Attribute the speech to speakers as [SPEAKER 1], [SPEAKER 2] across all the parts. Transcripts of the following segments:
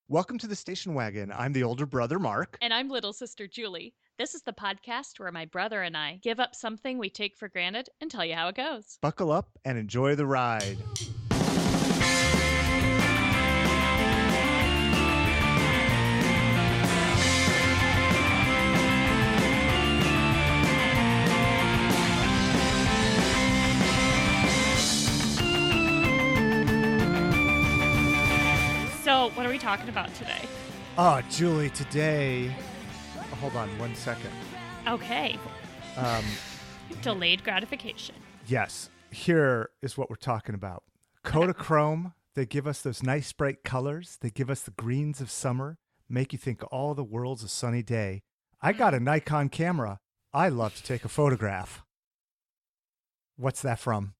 [SPEAKER 1] Welcome to the station wagon. I'm the older brother, Mark.
[SPEAKER 2] And I'm little sister Julie. This is the podcast where my brother and I give up something we take for granted and tell you how it goes.
[SPEAKER 1] Buckle up and enjoy the ride.
[SPEAKER 2] So, what are we talking about today?
[SPEAKER 1] Oh, Julie, today. Hold on 1 second.
[SPEAKER 2] Okay. Delayed gratification.
[SPEAKER 1] Yes, here is what we're talking about. Kodachrome, they give us those nice bright colors. They give us the greens of summer, make you think all the world's a sunny day. I got a Nikon camera. I love to take a photograph. What's that from?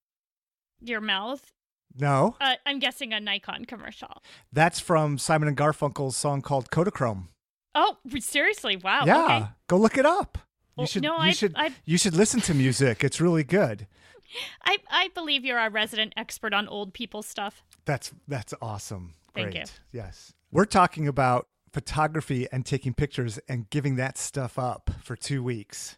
[SPEAKER 2] Your mouth?
[SPEAKER 1] No,
[SPEAKER 2] I'm guessing a Nikon commercial.
[SPEAKER 1] that's from Simon and Garfunkel's song called Kodachrome.
[SPEAKER 2] Oh, seriously? Wow.
[SPEAKER 1] Yeah,
[SPEAKER 2] Okay.
[SPEAKER 1] go look it up.
[SPEAKER 2] Well,
[SPEAKER 1] You
[SPEAKER 2] no,
[SPEAKER 1] should listen to music. It's really good.
[SPEAKER 2] I believe you're our resident expert on old people stuff.
[SPEAKER 1] That's awesome.
[SPEAKER 2] Thank
[SPEAKER 1] Great.
[SPEAKER 2] you.
[SPEAKER 1] Yes. We're talking about photography and taking pictures and giving that stuff up for 2 weeks.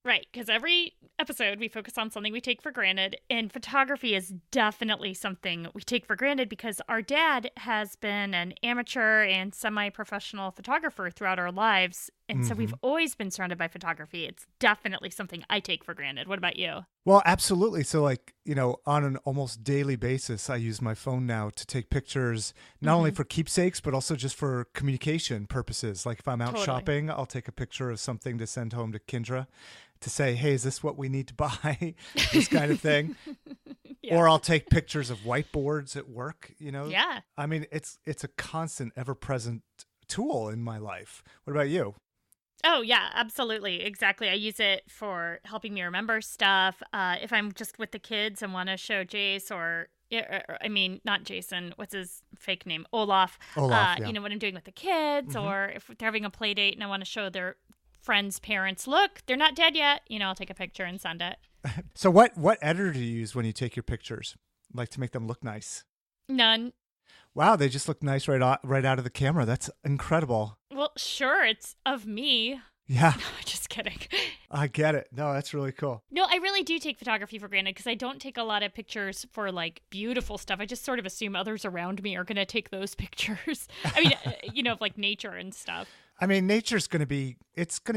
[SPEAKER 2] Right, because every episode we focus on something we take for granted, and photography is definitely something we take for granted because our dad has been an amateur and semi-professional photographer throughout our lives, and so we've always been surrounded by photography. It's definitely something I take for granted. What about you?
[SPEAKER 1] Well, absolutely. So on an almost daily basis, I use my phone now to take pictures, not only for keepsakes, but also just for communication purposes. Like if I'm out
[SPEAKER 2] Totally.
[SPEAKER 1] shopping, I'll take a picture of something to send home to Kendra to say, hey, is this what we need to buy? This kind of thing.
[SPEAKER 2] Yeah.
[SPEAKER 1] Or I'll take pictures of whiteboards at work,
[SPEAKER 2] Yeah.
[SPEAKER 1] I mean, it's a constant, ever-present tool in my life. What about you?
[SPEAKER 2] Oh, yeah, absolutely. Exactly. I use it for helping me remember stuff. If I'm just with the kids and want to show Jace not Jason, what's his fake name? Olaf.
[SPEAKER 1] Olaf, yeah.
[SPEAKER 2] When I'm doing with the kids or if they're having a play date and I want to show their friends' parents, look, they're not dead yet. I'll take a picture and send it.
[SPEAKER 1] So what editor do you use when you take your pictures? Like to make them look nice?
[SPEAKER 2] None.
[SPEAKER 1] Wow, they just look nice right out of the camera. That's incredible.
[SPEAKER 2] Well, sure, it's of me.
[SPEAKER 1] Yeah,
[SPEAKER 2] Just kidding.
[SPEAKER 1] I get it. No, that's really cool.
[SPEAKER 2] No, I really do take photography for granted because I don't take a lot of pictures for like beautiful stuff. I just sort of assume others around me are going to take those pictures. I mean, of like nature and stuff.
[SPEAKER 1] I mean, nature's going to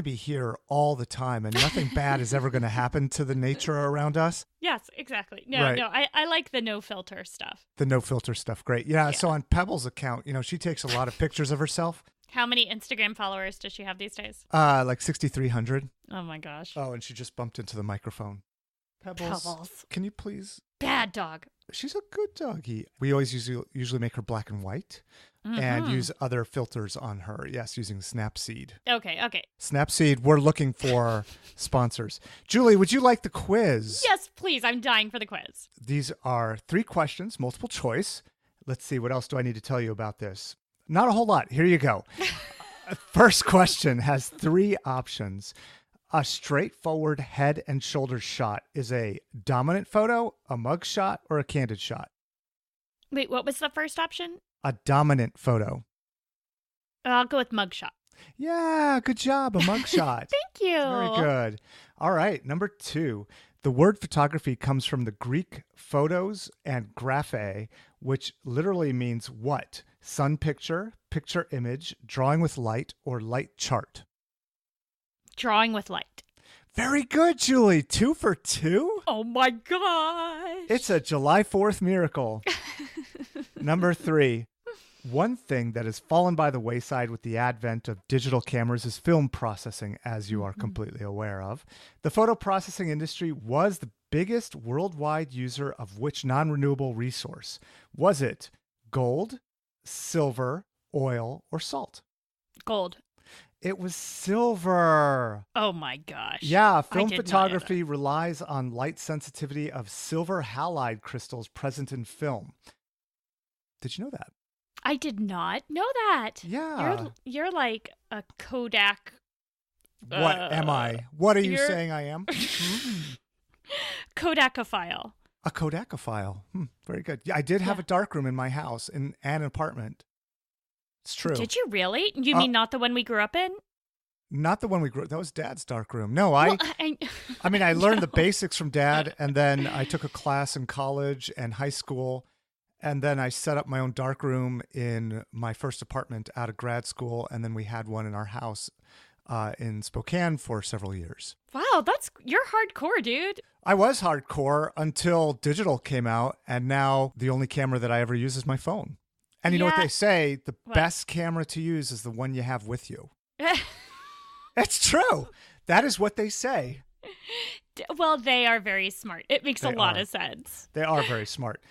[SPEAKER 1] be here all the time, and nothing bad is ever going to happen to the nature around us.
[SPEAKER 2] Yes, exactly. No,
[SPEAKER 1] Right.
[SPEAKER 2] no, I like the no filter stuff.
[SPEAKER 1] The no filter stuff, great. Yeah,
[SPEAKER 2] Yeah.
[SPEAKER 1] so on Pebbles' account, she takes a lot of pictures of herself.
[SPEAKER 2] How many Instagram followers does she have these days?
[SPEAKER 1] Like 6,300.
[SPEAKER 2] Oh my gosh.
[SPEAKER 1] Oh, and she just bumped into the microphone. Pebbles, can you please?
[SPEAKER 2] Bad dog.
[SPEAKER 1] She's a good doggy. We always usually make her black and white and use other filters on her. Yes, using Snapseed.
[SPEAKER 2] Okay.
[SPEAKER 1] Snapseed, we're looking for sponsors. Julie, would you like the quiz?
[SPEAKER 2] Yes, please. I'm dying for the quiz.
[SPEAKER 1] These are 3 questions, multiple choice. Let's see, what else do I need to tell you about this? Not a whole lot. Here you go. First question has 3 options. A straightforward head and shoulders shot is a dominant photo, a mug shot, or a candid shot.
[SPEAKER 2] Wait, what was the first option?
[SPEAKER 1] A dominant photo.
[SPEAKER 2] I'll go with mugshot.
[SPEAKER 1] Yeah, good job. A mugshot.
[SPEAKER 2] Thank you.
[SPEAKER 1] Very good. All right, number 2. The word photography comes from the Greek photos and graphe, which literally means what? Sun picture, picture image, drawing with light, or light chart.
[SPEAKER 2] Drawing with light.
[SPEAKER 1] Very good, Julie. 2 for 2?
[SPEAKER 2] Oh my gosh.
[SPEAKER 1] It's a July 4th miracle. Number 3. One thing that has fallen by the wayside with the advent of digital cameras is film processing, as you are completely aware of. The photo processing industry was the biggest worldwide user of which non-renewable resource? Was it gold, silver, oil, or salt?
[SPEAKER 2] Gold.
[SPEAKER 1] It was silver.
[SPEAKER 2] Oh my gosh.
[SPEAKER 1] Yeah, film
[SPEAKER 2] did not know
[SPEAKER 1] photography relies on light sensitivity of silver halide crystals present in film. Did you know that?
[SPEAKER 2] I did not know that.
[SPEAKER 1] Yeah.
[SPEAKER 2] You're like a Kodak.
[SPEAKER 1] What am I? What are you
[SPEAKER 2] you're-
[SPEAKER 1] saying I am?
[SPEAKER 2] Kodakophile.
[SPEAKER 1] A Kodakophile. Very good. Yeah, I did have
[SPEAKER 2] Yeah.
[SPEAKER 1] a darkroom in my house in an apartment. It's true.
[SPEAKER 2] Did you really? You mean not the one we grew up in?
[SPEAKER 1] Not the one we grew. That was Dad's dark room. No,
[SPEAKER 2] Well,
[SPEAKER 1] I mean, I learned the basics from Dad, and then I took a class in college and high school, and then I set up my own dark room in my first apartment out of grad school, and then we had one in our house in Spokane for several years.
[SPEAKER 2] Wow, you're hardcore, dude.
[SPEAKER 1] I was hardcore until digital came out, and now the only camera that I ever use is my phone. And you know what they say? The best camera to use is the one you have with you. It's true. That is what they say.
[SPEAKER 2] Well, they are very smart. It makes a lot of sense.
[SPEAKER 1] They are very smart.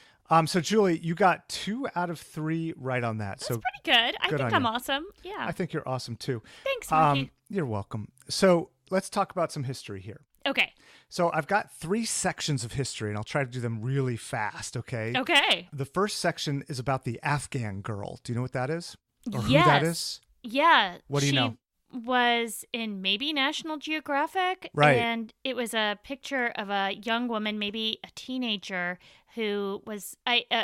[SPEAKER 1] So, Julie, you got 2 out of 3 right on that.
[SPEAKER 2] That's pretty good. I think I'm awesome. Yeah.
[SPEAKER 1] I think you're awesome, too.
[SPEAKER 2] Thanks, Marky.
[SPEAKER 1] You're welcome. So let's talk about some history here.
[SPEAKER 2] Okay.
[SPEAKER 1] So I've got 3 sections of history, and I'll try to do them really fast, okay?
[SPEAKER 2] Okay.
[SPEAKER 1] The first section is about the Afghan girl. Do you know what that is? Or
[SPEAKER 2] yes.
[SPEAKER 1] who that is?
[SPEAKER 2] Yeah.
[SPEAKER 1] What do you know?
[SPEAKER 2] Was in maybe National Geographic.
[SPEAKER 1] Right.
[SPEAKER 2] And it was a picture of a young woman, maybe a teenager, who was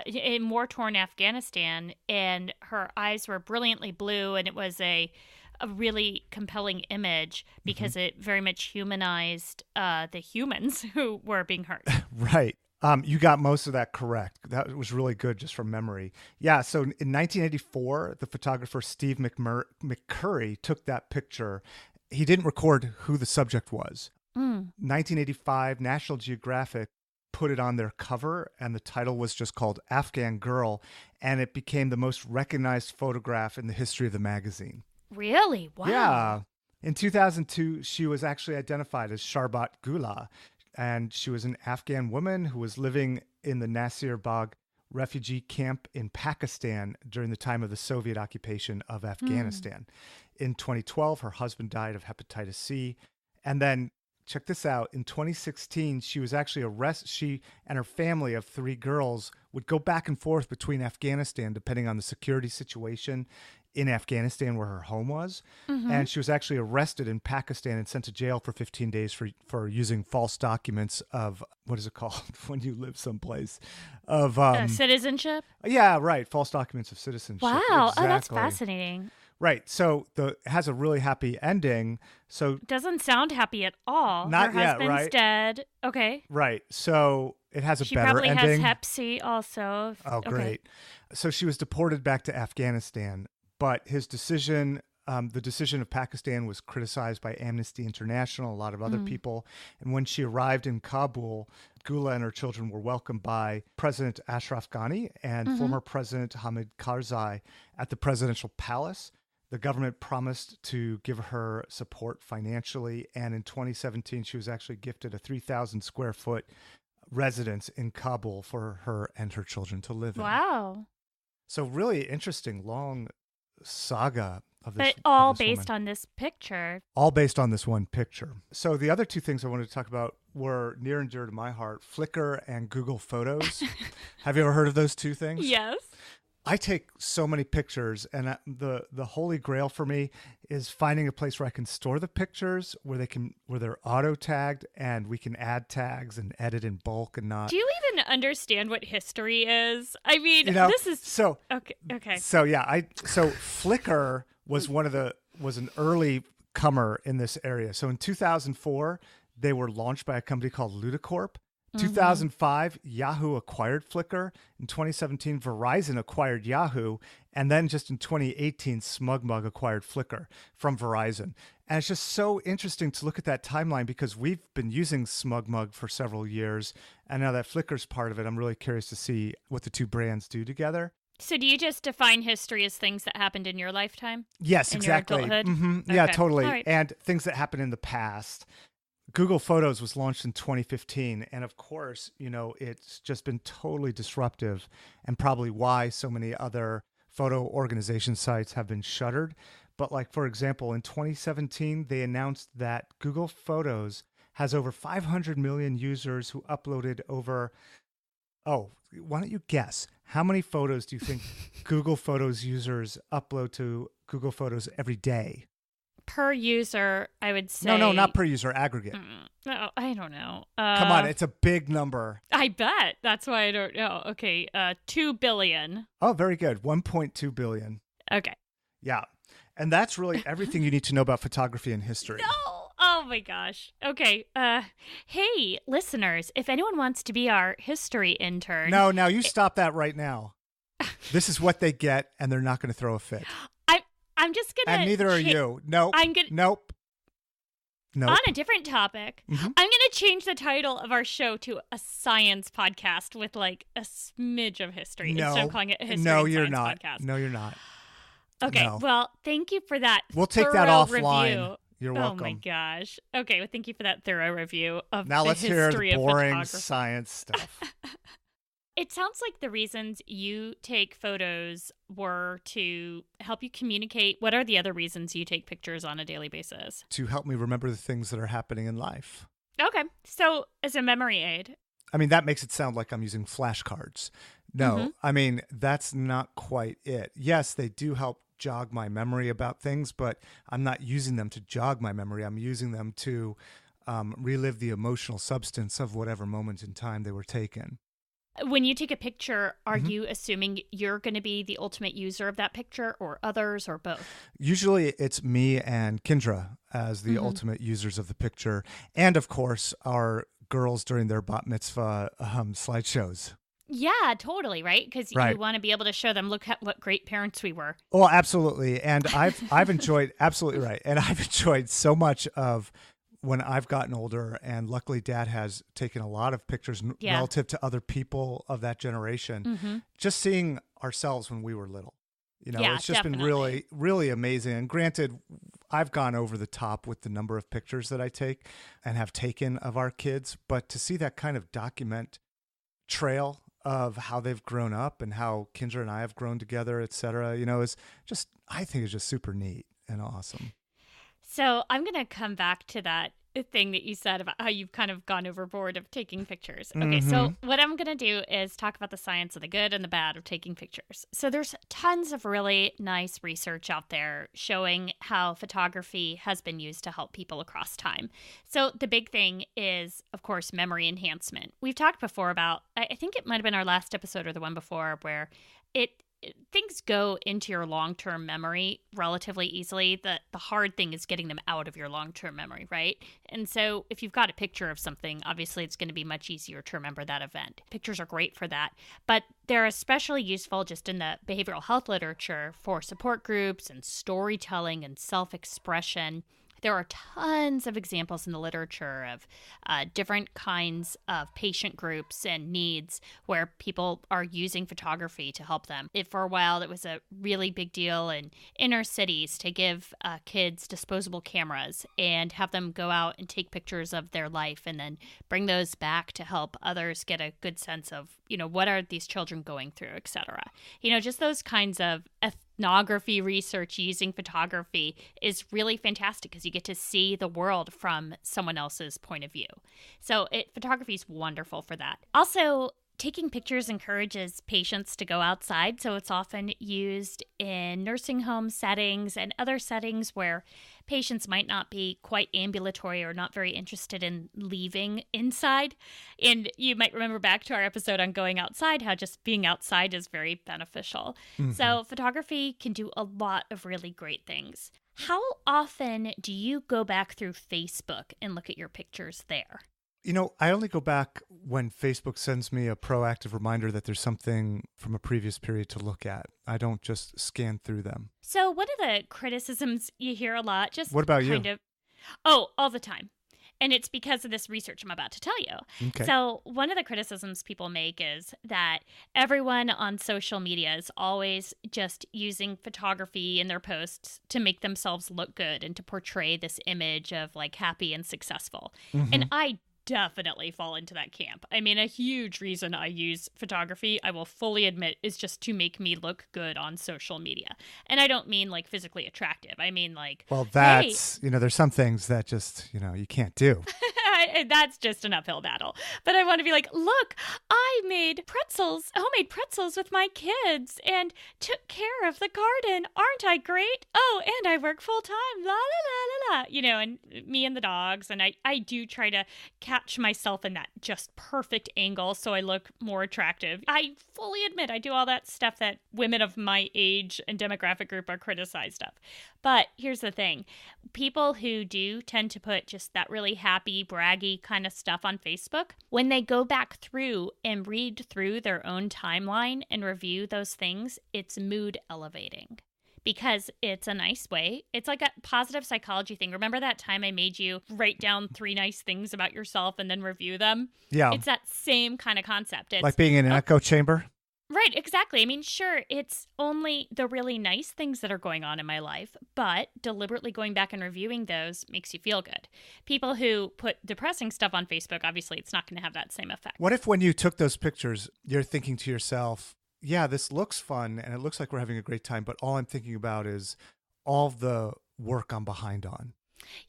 [SPEAKER 2] in war-torn Afghanistan, and her eyes were brilliantly blue, and it was a really compelling image because it very much humanized the humans who were being hurt.
[SPEAKER 1] Right. You got most of that correct. That was really good just from memory. Yeah, so in 1984, the photographer Steve McCurry took that picture. He didn't record who the subject was. 1985, National Geographic put it on their cover, and the title was just called Afghan Girl, and it became the most recognized photograph in the history of the magazine. Really? Wow. Yeah. In 2002, she was actually identified as Sharbat Gula, and she was an Afghan woman who was living in the Nasir Bagh refugee camp in Pakistan during the time of the Soviet occupation of Afghanistan. In 2012, her husband died of hepatitis C. And then, check this out, in 2016, she was actually arrested. She and her family of 3 girls would go back and forth between Afghanistan, depending on the security situation in Afghanistan where her home was. And she was actually arrested in Pakistan and sent to jail for 15 days for using false documents of, what is it called when you live someplace? Of
[SPEAKER 2] citizenship?
[SPEAKER 1] Yeah, right. False documents of citizenship.
[SPEAKER 2] Wow.
[SPEAKER 1] Exactly.
[SPEAKER 2] Oh, that's fascinating.
[SPEAKER 1] Right. So it has a really happy ending. So
[SPEAKER 2] doesn't sound happy at all.
[SPEAKER 1] Not
[SPEAKER 2] her
[SPEAKER 1] yet,
[SPEAKER 2] husband's
[SPEAKER 1] right?
[SPEAKER 2] dead. Okay.
[SPEAKER 1] Right. So it has a
[SPEAKER 2] she
[SPEAKER 1] better ending. She
[SPEAKER 2] probably has Hep C also.
[SPEAKER 1] Oh, great. Okay. So she was deported back to Afghanistan, but his decision, the decision of Pakistan was criticized by Amnesty International, a lot of other people. And when she arrived in Kabul, Gula and her children were welcomed by President Ashraf Ghani and former President Hamid Karzai at the presidential palace. The government promised to give her support financially, and in 2017, she was actually gifted a 3,000 square foot residence in Kabul for her and her children to live in.
[SPEAKER 2] Wow.
[SPEAKER 1] So really interesting, long saga of this.
[SPEAKER 2] But all
[SPEAKER 1] of this
[SPEAKER 2] based
[SPEAKER 1] woman.
[SPEAKER 2] on this picture.
[SPEAKER 1] All based on this one picture. So the other 2 things I wanted to talk about were near and dear to my heart, Flickr and Google Photos. Have you ever heard of those 2 things?
[SPEAKER 2] Yes.
[SPEAKER 1] I take so many pictures, and the holy grail for me is finding a place where I can store the pictures, where they're auto tagged, and we can add tags and edit in bulk and not.
[SPEAKER 2] Do you even understand what history is? I mean, this is
[SPEAKER 1] so
[SPEAKER 2] okay. Okay.
[SPEAKER 1] So yeah, so Flickr was was an early comer in this area. So in 2004, they were launched by a company called Ludicorp. 2005, Yahoo acquired Flickr. In 2017, Verizon acquired Yahoo. And then just in 2018, SmugMug acquired Flickr from Verizon. And it's just so interesting to look at that timeline because we've been using SmugMug for several years. And now that Flickr's part of it, I'm really curious to see what the 2 brands do together.
[SPEAKER 2] So do you just define history as things that happened in your lifetime?
[SPEAKER 1] Yes, exactly.
[SPEAKER 2] Your adulthood?
[SPEAKER 1] Yeah,
[SPEAKER 2] Okay.
[SPEAKER 1] totally.
[SPEAKER 2] Right.
[SPEAKER 1] And things that happened in the past. Google Photos was launched in 2015. And of course, it's just been totally disruptive and probably why so many other photo organization sites have been shuttered. But like, for example, in 2017, they announced that Google Photos has over 500 million users who uploaded over, why don't you guess? How many photos do you think Google Photos users upload to Google Photos every day?
[SPEAKER 2] Per user, I would say.
[SPEAKER 1] No, not per user, aggregate.
[SPEAKER 2] No, I don't know.
[SPEAKER 1] Come on, it's a big number.
[SPEAKER 2] I bet. That's why I don't know. Okay, 2 billion.
[SPEAKER 1] Oh, very good. 1.2 billion.
[SPEAKER 2] Okay.
[SPEAKER 1] Yeah. And that's really everything you need to know about photography and history.
[SPEAKER 2] No! Oh my gosh. Okay. Hey, listeners, if anyone wants to be our history intern.
[SPEAKER 1] No, now you stop that right now. This is what they get, and they're not going to throw a fit.
[SPEAKER 2] I'm just gonna.
[SPEAKER 1] And neither are you. Nope. Nope.
[SPEAKER 2] On a different topic,
[SPEAKER 1] Mm-hmm.
[SPEAKER 2] I'm gonna change the title of our show to a science podcast with like a smidge of history instead of calling it a history and
[SPEAKER 1] you're
[SPEAKER 2] science
[SPEAKER 1] not.
[SPEAKER 2] podcast.
[SPEAKER 1] No, you're not.
[SPEAKER 2] Okay,
[SPEAKER 1] No.
[SPEAKER 2] well, thank you for that.
[SPEAKER 1] We'll take that offline.
[SPEAKER 2] Review.
[SPEAKER 1] You're welcome.
[SPEAKER 2] Oh my gosh. Okay, well, thank you for that thorough review of
[SPEAKER 1] Now
[SPEAKER 2] the
[SPEAKER 1] let's hear
[SPEAKER 2] history
[SPEAKER 1] the
[SPEAKER 2] of
[SPEAKER 1] boring
[SPEAKER 2] photography.
[SPEAKER 1] science stuff.
[SPEAKER 2] It sounds like the reasons you take photos were to help you communicate. What are the other reasons you take pictures on a daily basis?
[SPEAKER 1] To help me remember the things that are happening in life.
[SPEAKER 2] Okay, so as a memory aid.
[SPEAKER 1] I mean, that makes it sound like I'm using flashcards. No,
[SPEAKER 2] Mm-hmm.
[SPEAKER 1] I mean, that's not quite it. Yes, they do help jog my memory about things, but I'm not using them to jog my memory. I'm using them to relive the emotional substance of whatever moment in time they were taken.
[SPEAKER 2] When you take a picture, are
[SPEAKER 1] Mm-hmm.
[SPEAKER 2] you assuming you're going to be the ultimate user of that picture or others or both?
[SPEAKER 1] Usually it's me and Kendra as the
[SPEAKER 2] Mm-hmm.
[SPEAKER 1] ultimate users of the picture. And of course, our girls during their bat mitzvah slideshows.
[SPEAKER 2] Yeah, totally, right? Because
[SPEAKER 1] Right.
[SPEAKER 2] you want to be able to show them, look at what great parents we were.
[SPEAKER 1] Oh, absolutely. And I've enjoyed, absolutely right. And I've enjoyed so much of when I've gotten older, and luckily Dad has taken a lot of pictures relative to other people of that generation.
[SPEAKER 2] Mm-hmm.
[SPEAKER 1] Just seeing ourselves when we were little,
[SPEAKER 2] Yeah,
[SPEAKER 1] it's just been really, really amazing. And granted, I've gone over the top with the number of pictures that I take and have taken of our kids, but to see that kind of document trail of how they've grown up and how Kendra and I have grown together, et cetera, is just, I think it's just super neat and awesome.
[SPEAKER 2] So I'm going to come back to that thing that you said about how you've kind of gone overboard of taking pictures. Okay, so what I'm going to do is talk about the science of the good and the bad of taking pictures. So there's tons of really nice research out there showing how photography has been used to help people across time. So the big thing is, of course, memory enhancement. We've talked before about, I think it might have been our last episode or the one before, where things go into your long-term memory relatively easily. The hard thing is getting them out of your long-term memory, right? And so if you've got a picture of something, obviously it's going to be much easier to remember that event. Pictures are great for that, but they're especially useful just in the behavioral health literature for support groups and storytelling and self-expression. There are tons of examples in the literature of different kinds of patient groups and needs where people are using photography to help them. For a while, it was a really big deal in inner cities to give kids disposable cameras and have them go out and take pictures of their life and then bring those back to help others get a good sense of, what are these children going through, et cetera. Just those kinds of ethnography research using photography is really fantastic because you get to see the world from someone else's point of view. So photography is wonderful for that. Also, taking pictures encourages patients to go outside, so it's often used in nursing home settings and other settings where patients might not be quite ambulatory or not very interested in leaving inside. And you might remember back to our episode on going outside, how just being outside is very beneficial.
[SPEAKER 1] Mm-hmm.
[SPEAKER 2] So photography can do a lot of really great things. How often do you go back through Facebook and look at your pictures there?
[SPEAKER 1] I only go back when Facebook sends me a proactive reminder that there's something from a previous period to look at. I don't just scan through them.
[SPEAKER 2] So one of the criticisms you hear a lot, just
[SPEAKER 1] what about
[SPEAKER 2] kind
[SPEAKER 1] you?
[SPEAKER 2] of, all the time. And it's because of this research I'm about to tell you.
[SPEAKER 1] Okay.
[SPEAKER 2] So one of the criticisms people make is that everyone on social media is always just using photography in their posts to make themselves look good and to portray this image of like happy and successful.
[SPEAKER 1] Mm-hmm.
[SPEAKER 2] And I definitely fall into that camp. I mean, a huge reason I use photography, I will fully admit, is just to make me look good on social media. And I don't mean like physically attractive. I mean like,
[SPEAKER 1] well, that's, there's some things that just, you can't do.
[SPEAKER 2] that's just an uphill battle. But I want to be like, look, I made homemade pretzels with my kids and took care of the garden. Aren't I great? Oh, and I work full time. La, la, la, la, yeah, and me and the dogs. And I do try to catch myself in that just perfect angle so I look more attractive. I fully admit I do all that stuff that women of my age and demographic group are criticized of. But here's the thing. People who do tend to put just that really happy, braggy kind of stuff on Facebook, when they go back through and read through their own timeline and review those things, it's mood elevating. Because it's a nice way. It's like a positive psychology thing. Remember that time I made you write down 3 nice things about yourself and then review them?
[SPEAKER 1] Yeah.
[SPEAKER 2] It's that same kind of concept. It's
[SPEAKER 1] like being in an echo chamber?
[SPEAKER 2] Right, exactly. I mean, sure, it's only the really nice things that are going on in my life, but deliberately going back and reviewing those makes you feel good. People who put depressing stuff on Facebook, obviously, it's not going to have that same effect.
[SPEAKER 1] What if when you took those pictures, you're thinking to yourself, yeah, this looks fun and it looks like we're having a great time, but all I'm thinking about is all the work I'm behind on?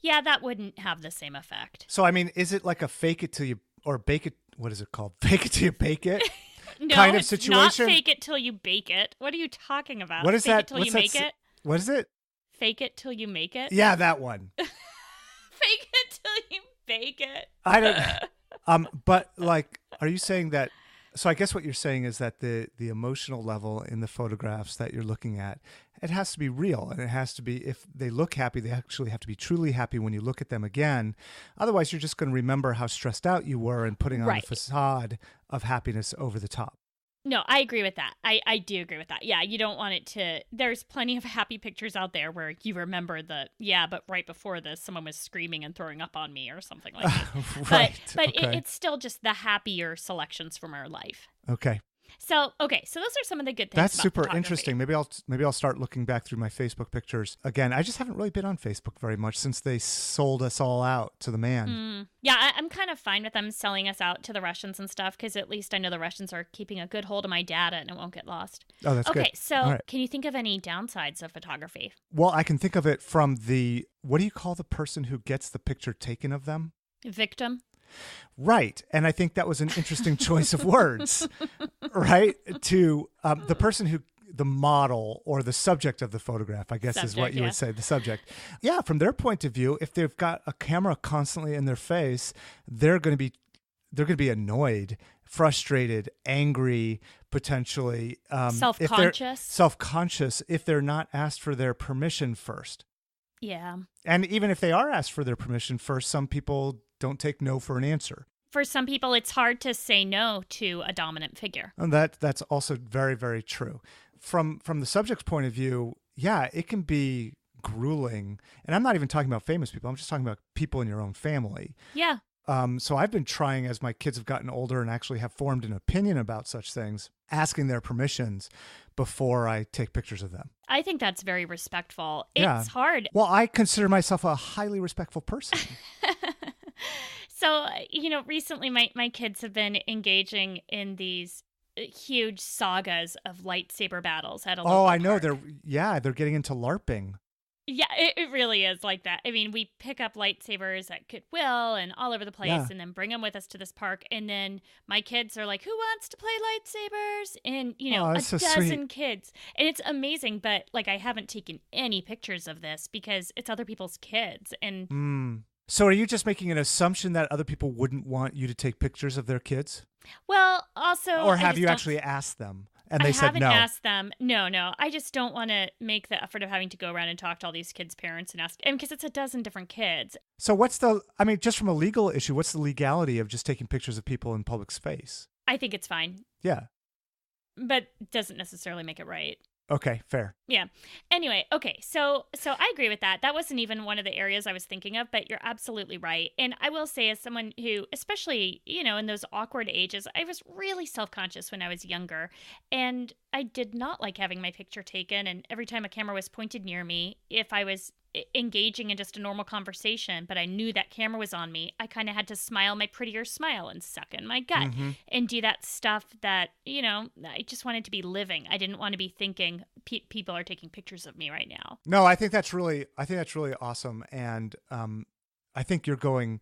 [SPEAKER 2] Yeah, that wouldn't have the same effect.
[SPEAKER 1] So, I mean, is it like a fake it till you, or bake it, what is it called? Fake it till you bake it?
[SPEAKER 2] No,
[SPEAKER 1] kind of
[SPEAKER 2] it's
[SPEAKER 1] situation?
[SPEAKER 2] not fake it till you bake it. What are you talking about?
[SPEAKER 1] What is
[SPEAKER 2] fake
[SPEAKER 1] that?
[SPEAKER 2] It till you make it?
[SPEAKER 1] What is it?
[SPEAKER 2] Fake it till you make it?
[SPEAKER 1] Yeah, that one.
[SPEAKER 2] Fake it till you bake it.
[SPEAKER 1] I don't. But like, are you saying that? So I guess what you're saying is that the emotional level in the photographs that you're looking at, it has to be real, and it has to be, if they look happy, they actually have to be truly happy when you look at them again. Otherwise, you're just going to remember how stressed out you were and putting on a facade of happiness over the top.
[SPEAKER 2] No, I agree with that. I do agree with that. Yeah, you don't want it to... There's plenty of happy pictures out there where you remember but right before this, someone was screaming and throwing up on me or something like that.
[SPEAKER 1] Right.
[SPEAKER 2] But
[SPEAKER 1] okay.
[SPEAKER 2] it's still just the happier selections from our life.
[SPEAKER 1] Okay.
[SPEAKER 2] So those are some of the good things.
[SPEAKER 1] That's
[SPEAKER 2] about
[SPEAKER 1] super
[SPEAKER 2] photography.
[SPEAKER 1] interesting. Maybe I'll start looking back through my Facebook pictures again. I just haven't really been on Facebook very much since they sold us all out to the man.
[SPEAKER 2] Yeah, I'm kind of fine with them selling us out to the Russians and stuff, because at least I know the Russians are keeping a good hold of my data and it won't get lost.
[SPEAKER 1] Oh, that's good.
[SPEAKER 2] Okay, so Can you think of any downsides of photography?
[SPEAKER 1] Well, I can think of it from what do you call the person who gets the picture taken of them?
[SPEAKER 2] Victim.
[SPEAKER 1] Right. And I think that was an interesting choice of words, right? To the person the model or the subject of the photograph, I guess is what you would say, the subject. Yeah, from their point of view, if they've got a camera constantly in their face, they're going to be annoyed, frustrated, angry, potentially. Self-conscious if they're not asked for their permission first.
[SPEAKER 2] Yeah.
[SPEAKER 1] And even if they are asked for their permission first, some people don't take no for an answer.
[SPEAKER 2] For some people, it's hard to say no to a dominant figure.
[SPEAKER 1] And that's also very, very true. From the subject's point of view, yeah, it can be grueling. And I'm not even talking about famous people. I'm just talking about people in your own family.
[SPEAKER 2] Yeah.
[SPEAKER 1] So I've been trying, as my kids have gotten older and actually have formed an opinion about such things, asking their permissions before I take pictures of them.
[SPEAKER 2] I think that's very respectful. It's hard.
[SPEAKER 1] Well, I consider myself a highly respectful person.
[SPEAKER 2] So, recently my kids have been engaging in these huge sagas of lightsaber battles at a local
[SPEAKER 1] I know.
[SPEAKER 2] park.
[SPEAKER 1] They're getting into LARPing.
[SPEAKER 2] Yeah, it really is like that. I mean, we pick up lightsabers at Goodwill and all over the place and then bring them with us to this park. And then my kids are like, who wants to play lightsabers? And, a dozen kids. And it's amazing. But, I haven't taken any pictures of this because it's other people's kids. And
[SPEAKER 1] So are you just making an assumption that other people wouldn't want you to take pictures of their kids?
[SPEAKER 2] Well, also...
[SPEAKER 1] Or have you actually asked them? And they said no.
[SPEAKER 2] I haven't asked them. No. I just don't want to make the effort of having to go around and talk to all these kids' parents and ask, and because it's a dozen different kids.
[SPEAKER 1] So just from a legal issue, what's the legality of just taking pictures of people in public space?
[SPEAKER 2] I think it's fine.
[SPEAKER 1] Yeah.
[SPEAKER 2] But it doesn't necessarily make it right.
[SPEAKER 1] Okay, fair.
[SPEAKER 2] Yeah. Anyway, okay. So I agree with that. That wasn't even one of the areas I was thinking of, but you're absolutely right. And I will say, as someone who, especially, in those awkward ages, I was really self-conscious when I was younger. And I did not like having my picture taken. And every time a camera was pointed near me, if I was engaging in just a normal conversation, but I knew that camera was on me, I kind of had to smile my prettier smile and suck in my gut and do that stuff that, I just wanted to be living. I didn't want to be thinking people are taking pictures of me right now.
[SPEAKER 1] No, I think that's really awesome. And I think you're going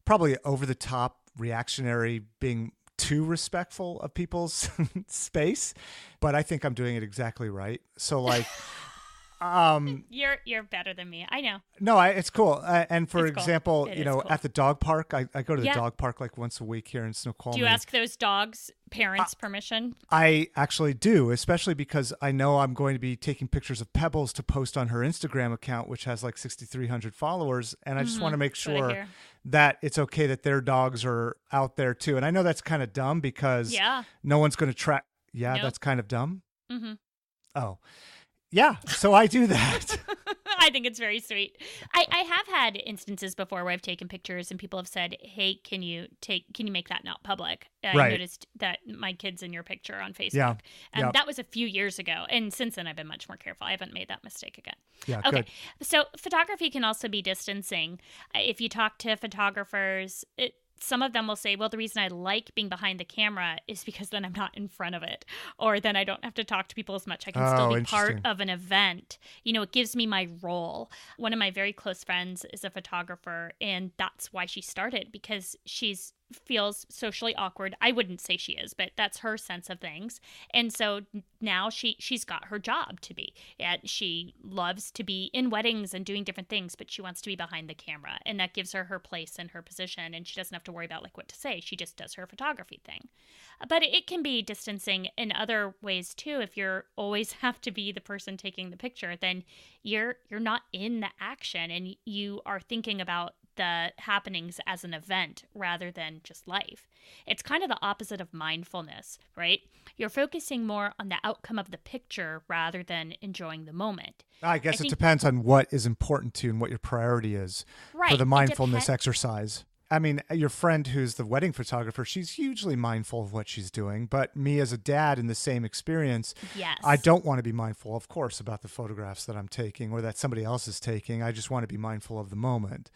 [SPEAKER 1] probably over the top, reactionary, being too respectful of people's space, but I think I'm doing it exactly right. So
[SPEAKER 2] You're better than me. I know.
[SPEAKER 1] No, it's cool. And for
[SPEAKER 2] It's cool.
[SPEAKER 1] example,
[SPEAKER 2] It
[SPEAKER 1] you
[SPEAKER 2] is
[SPEAKER 1] know,
[SPEAKER 2] cool.
[SPEAKER 1] at the dog park, I go to the
[SPEAKER 2] Yeah.
[SPEAKER 1] dog park like once a week here in Snoqualmie.
[SPEAKER 2] Do you ask those dogs' parents' permission?
[SPEAKER 1] I actually do, especially because I know I'm going to be taking pictures of Pebbles to post on her Instagram account, which has like 6,300 followers. And I just want to make
[SPEAKER 2] That's what I
[SPEAKER 1] sure
[SPEAKER 2] hear.
[SPEAKER 1] that it's okay that their dogs are out there too. And I know that's kind of dumb because
[SPEAKER 2] Yeah.
[SPEAKER 1] no one's going to track. Yeah,
[SPEAKER 2] Nope.
[SPEAKER 1] that's kind of dumb.
[SPEAKER 2] Mm-hmm.
[SPEAKER 1] Oh, yeah. So I do that.
[SPEAKER 2] I think it's very sweet. I have had instances before where I've taken pictures and people have said, "Hey, can you make that not public?" I
[SPEAKER 1] Right.
[SPEAKER 2] noticed that my kid's in your picture on Facebook.
[SPEAKER 1] Yeah.
[SPEAKER 2] And
[SPEAKER 1] Yeah.
[SPEAKER 2] that was a few years ago. And since then I've been much more careful. I haven't made that mistake again.
[SPEAKER 1] Yeah,
[SPEAKER 2] Okay.
[SPEAKER 1] good.
[SPEAKER 2] So photography can also be distancing. If you talk to photographers, some of them will say, well, the reason I like being behind the camera is because then I'm not in front of it, or then I don't have to talk to people as much. I can still be part
[SPEAKER 1] interesting.
[SPEAKER 2] of an event. You know, it gives me my role. One of my very close friends is a photographer, and that's why she started, because she's feels socially awkward. I wouldn't say she is, but that's her sense of things. And so now she's got her job to be. And she loves to be in weddings and doing different things, but she wants to be behind the camera, and that gives her her place and her position, and she doesn't have to worry about like what to say. She just does her photography thing. But it can be distancing in other ways too. If you're always have to be the person taking the picture, then you're not in the action, and you are thinking about the happenings as an event rather than just life. It's kind of the opposite of mindfulness, right? You're focusing more on the outcome of the picture rather than enjoying the moment.
[SPEAKER 1] I guess it depends on what is important to you and what your priority is
[SPEAKER 2] Right.
[SPEAKER 1] for the mindfulness exercise. I mean, your friend who's the wedding photographer, she's hugely mindful of what she's doing. But me as a dad in the same experience,
[SPEAKER 2] Yes.
[SPEAKER 1] I don't want to be mindful, of course, about the photographs that I'm taking or that somebody else is taking. I just want to be mindful of the moment.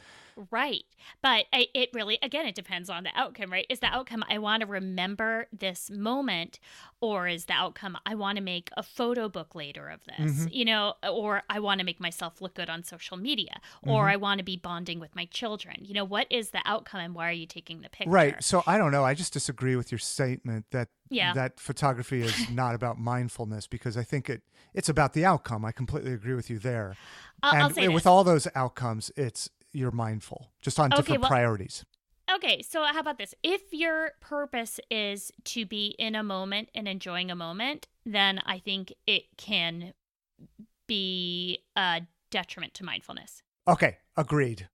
[SPEAKER 2] Right. But it really, again, it depends on the outcome, right? Is the outcome, I want to remember this moment, or is the outcome, I want to make a photo book later of this, you know, or I want to make myself look good on social media, or I want to be bonding with my children. You know, what is the outcome and why are you taking the picture?
[SPEAKER 1] Right. So I don't know. I just disagree with your statement that
[SPEAKER 2] Yeah.
[SPEAKER 1] that photography is not about mindfulness, because I think it's about the outcome. I completely agree with you there.
[SPEAKER 2] I'll
[SPEAKER 1] And
[SPEAKER 2] say
[SPEAKER 1] with
[SPEAKER 2] this.
[SPEAKER 1] all those outcomes, you're mindful, just on different priorities.
[SPEAKER 2] Okay, so how about this? If your purpose is to be in a moment and enjoying a moment, then I think it can be a detriment to mindfulness.
[SPEAKER 1] Okay, agreed.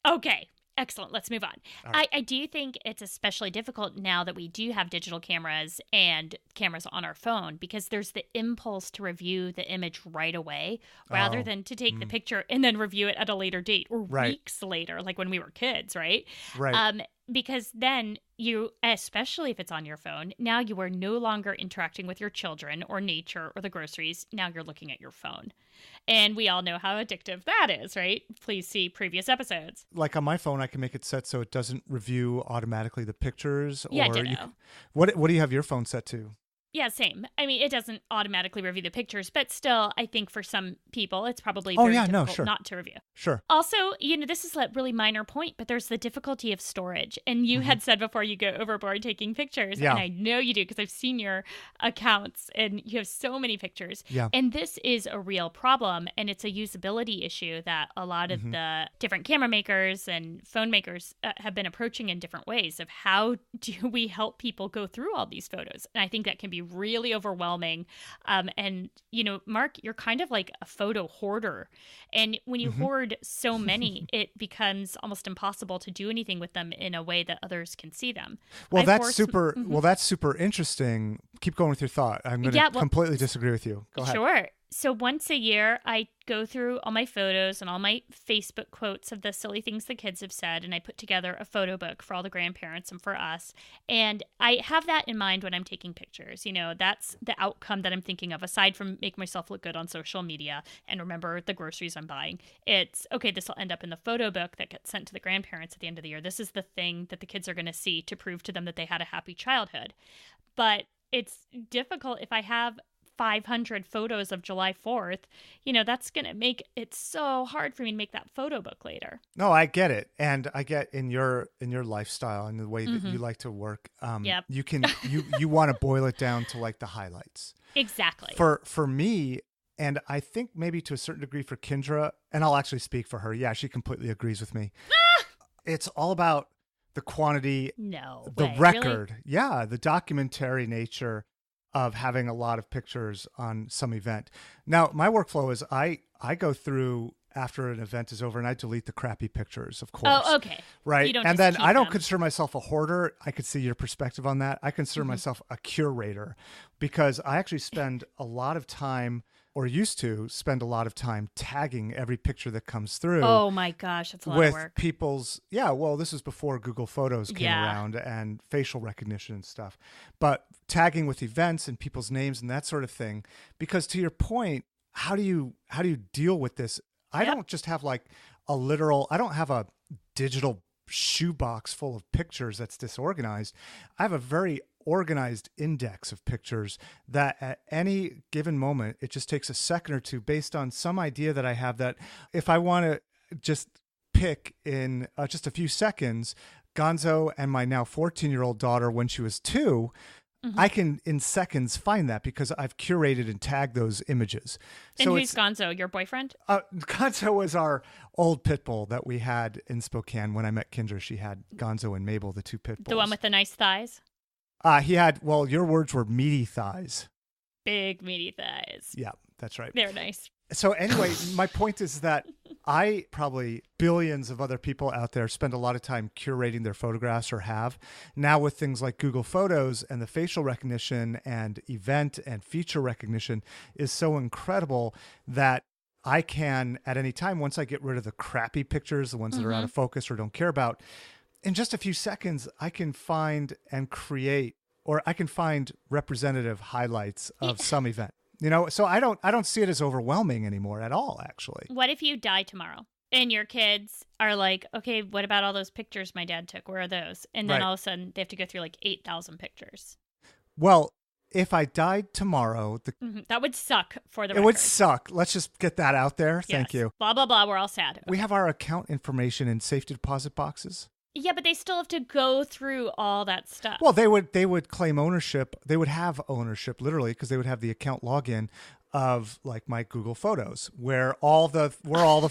[SPEAKER 2] Okay, excellent. Let's move on.
[SPEAKER 1] All right.
[SPEAKER 2] I do think it's especially difficult now that we do have digital cameras and cameras on our phone, because there's the impulse to review the image right away rather
[SPEAKER 1] Oh,
[SPEAKER 2] than to take the picture and then review it at a later date or
[SPEAKER 1] Right.
[SPEAKER 2] weeks later, like when we were kids, right?
[SPEAKER 1] Right.
[SPEAKER 2] Because then you, especially if it's on your phone, now you are no longer interacting with your children or nature or the groceries. Now you're looking at your phone. And we all know how addictive that is, right? Please see previous episodes.
[SPEAKER 1] Like on my phone, I can make it set so it doesn't review automatically the pictures.
[SPEAKER 2] Yeah,
[SPEAKER 1] or
[SPEAKER 2] ditto.
[SPEAKER 1] What do you have your phone set to?
[SPEAKER 2] Yeah, same. I mean, it doesn't automatically review the pictures, but still, I think for some people, it's probably
[SPEAKER 1] Oh,
[SPEAKER 2] very
[SPEAKER 1] yeah, no,
[SPEAKER 2] difficult
[SPEAKER 1] sure.
[SPEAKER 2] not to review.
[SPEAKER 1] Sure.
[SPEAKER 2] Also, you know, this is a really minor point, but there's the difficulty of storage. And you had said before you go overboard taking pictures,
[SPEAKER 1] Yeah.
[SPEAKER 2] and I know you do because I've seen your accounts and you have so many pictures.
[SPEAKER 1] Yeah.
[SPEAKER 2] And this is a real problem, and it's a usability issue that a lot of the different camera makers and phone makers have been approaching in different ways of how do we help people go through all these photos. And I think that can be really overwhelming. And, you know, Mark, you're kind of like a photo hoarder. And when you hoard so many, it becomes almost impossible to do anything with them in a way that others can see them.
[SPEAKER 1] Well, that's super. Well, that's super interesting. Keep going with your thought. I'm going to completely disagree with you. Go ahead.
[SPEAKER 2] Sure. So once a year, I go through all my photos and all my Facebook quotes of the silly things the kids have said, and I put together a photo book for all the grandparents and for us. And I have that in mind when I'm taking pictures. You know, that's the outcome that I'm thinking of, aside from make myself look good on social media and remember the groceries I'm buying. It's, okay, this will end up in the photo book that gets sent to the grandparents at the end of the year. This is the thing that the kids are going to see to prove to them that they had a happy childhood. But it's difficult if I have 500 photos of July 4th, you know, that's going to make it so hard for me to make that photo book later.
[SPEAKER 1] No, I get it. And I get in your lifestyle and the way that you like to work,
[SPEAKER 2] Yep.
[SPEAKER 1] you can, you want to boil it down to like the highlights.
[SPEAKER 2] Exactly.
[SPEAKER 1] For me, And I think maybe to a certain degree for Kendra, and I'll actually speak for her. Yeah, she completely agrees with me. It's all about the quantity,
[SPEAKER 2] No
[SPEAKER 1] the
[SPEAKER 2] way.
[SPEAKER 1] record.
[SPEAKER 2] Really?
[SPEAKER 1] Yeah, the documentary nature of having a lot of pictures on some event. Now, my workflow is I go through after an event is over and I delete the crappy pictures, of course.
[SPEAKER 2] Oh, okay.
[SPEAKER 1] Right.
[SPEAKER 2] You don't
[SPEAKER 1] And
[SPEAKER 2] just
[SPEAKER 1] then
[SPEAKER 2] keep
[SPEAKER 1] I don't
[SPEAKER 2] them.
[SPEAKER 1] consider myself a hoarder. I could see your perspective on that. I consider myself a curator because I actually spend a lot of time, or used to spend a lot of time, tagging every picture that comes through.
[SPEAKER 2] Oh my gosh, that's a lot
[SPEAKER 1] with
[SPEAKER 2] of work.
[SPEAKER 1] people's, well, this was before Google Photos came around and facial recognition and stuff, but tagging with events and people's names and that sort of thing. Because to your point, how do you deal with this? I don't just have like I don't have a digital shoebox full of pictures that's disorganized. I have a very organized index of pictures that at any given moment, it just takes a second or two based on some idea that I have, that if I want to just pick in just a few seconds, Gonzo and my now 14-year-old daughter when she was 2, I can in seconds find that because I've curated and tagged those images.
[SPEAKER 2] And who's Gonzo, your boyfriend?
[SPEAKER 1] Gonzo was our old pit bull that we had in Spokane. When I met Kendra, she had Gonzo and Mabel, the 2 pit bulls.
[SPEAKER 2] The one with the nice thighs?
[SPEAKER 1] He had, well, your words were meaty thighs.
[SPEAKER 2] Big meaty thighs.
[SPEAKER 1] Yeah, that's right.
[SPEAKER 2] They're nice.
[SPEAKER 1] So anyway, my point is that I probably billions of other people out there spend a lot of time curating their photographs, or have. Now with things like Google Photos and the facial recognition and event and feature recognition is so incredible that I can, at any time, once I get rid of the crappy pictures, the ones that are out of focus or don't care about, in just a few seconds, I can find and create, or I can find representative highlights of some event. So I don't see it as overwhelming anymore at all, actually.
[SPEAKER 2] What if you die tomorrow and your kids are like, okay, what about all those pictures my dad took? Where are those? And then all of a sudden they have to go through like 8,000 pictures.
[SPEAKER 1] Well, if I died tomorrow,
[SPEAKER 2] that would suck for the record.
[SPEAKER 1] It would suck. Let's just get that out there. Thank you.
[SPEAKER 2] Blah, blah, blah. We're all sad. Okay.
[SPEAKER 1] We have our account information in safety deposit boxes.
[SPEAKER 2] Yeah, but they still have to go through all that stuff.
[SPEAKER 1] Well, they would claim ownership. They would have ownership, literally, because they would have the account login of like my Google Photos, where all the